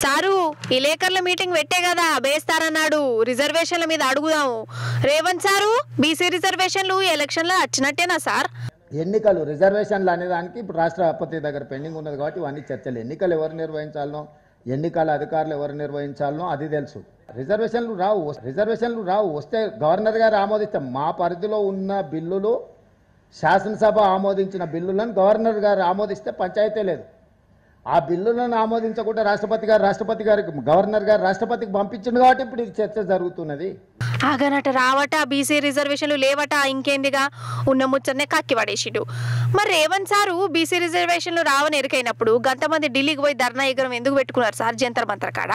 sir విలేకరుల meeting పెట్టే కదా బేస్తారన్నాడు రిజర్వేషన్ల మీద అడుగుదాము రేవంత్ సారు బీసీ రిజర్వేషన్లు ఎలక్షన్లో వచ్చినట్టేనా సార్ ఎన్నికలు రిజర్వేషన్లు అనే దానికి ఇప్పుడు రాష్ట్రపతి దగ్గర పెండింగ్ ఉన్నది కాబట్టి ఇవన్నీ చర్చలు ఎన్నికలు ఎవరు నిర్వహించాలనో ఎన్నికల అధికారులు ఎవరు నిర్వహించాలనో అది తెలుసు రిజర్వేషన్లు రావు వస్తే గవర్నర్ గారు ఆమోదిస్తాం మా పరిధిలో ఉన్న బిల్లులు శాసనసభ ఆమోదించిన బిల్లులను గవర్నర్ గారు ఆమోదిస్తే పంచాయతీ లేదు ఆ బిల్లులను ఆమోదించకుండా రాష్ట్రపతి గారికి గవర్నర్ గారు రాష్ట్రపతికి పంపించింది కాబట్టి ఇప్పుడు ఇది చర్చ జరుగుతున్నది ఆగనట రావట బీసీ రిజర్వేషన్లు లేవట ఇంకేందిగా ఉన్న ముచ్చన్నే కక్కి పడేసిడు మరి రేవంత్ సారు బీసీ రిజర్వేషన్లు రావని ఎరికైనప్పుడు గంతమంది ఢిల్లీకి పోయి ధర్నా ఎగరం ఎందుకు పెట్టుకున్నారు సార్ జంతర్ మంతర్ కాడ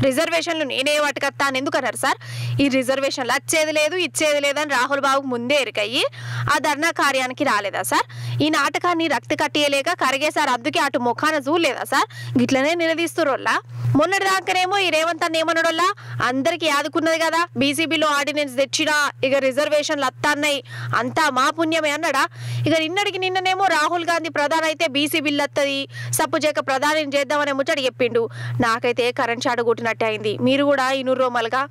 రిజర్వేషన్లు నేనే పట్టుకత్తా అని ఎందుకు అన్నారు సార్ ఈ రిజర్వేషన్లు వచ్చేది లేదు ఇచ్చేది లేదని రాహుల్ బాబుకు ముందే ఎరికయ్యి ఆ ధర్నా కార్యానికి రాలేదా సార్ ఈ నాటకాన్ని రక్తి కట్టియలేక కరిగే సార్ అందుకే అటు ముఖాన చూడలేదా సార్ గిట్లనే నిలదీస్తురోళ్ళ మొన్నటి దాకానేమో ఈ రేవంత్ అన్న ఏమన్నాడోళ్ళ అందరికి ఆదుకున్నది కదా బీసీ బిల్లు ఆర్డినెన్స్ తెచ్చినా ఇక రిజర్వేషన్లు అత్తన్నాయి అంతా మా పుణ్యమే అన్నాడా ఇక నిన్ననేమో రాహుల్ గాంధీ ప్రధాని అయితే బీసీ బిల్లు వస్తుంది సప్పుజేక ప్రధాని చేద్దామనే ముచ్చట చెప్పిండు నాకైతే కరెంట్ షాట్ కొట్టినట్టే అయింది మీరు కూడా ఇనురోమలుగా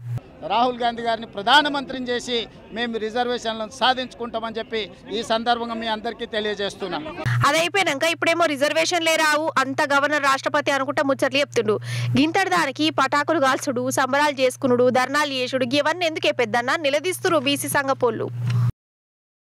రాహుల్ గాంధీ గారిని ప్రధానమంత్రిని చేసి మేము రిజర్వేషన్లను సాధించుకుంటామని చెప్పి ఈ సందర్భంగా మీ అందరికీ తెలియజేస్తున్నాం అది అయిపోయినాక ఇప్పుడేమో రిజర్వేషన్లే రావు అంత గవర్నర్ రాష్ట్రపతి అనుకుంటా ముచ్చట్లు చెప్తుండు గింతటి దానికి పటాకులు కాల్చుడు సంబరాలు చేసుకునుడు ధర్నాలు చేసుడు ఇవన్నీ ఎందుకే పెద్దన్న నిలదీస్తురు బీసీ సంఘ పోళ్ళు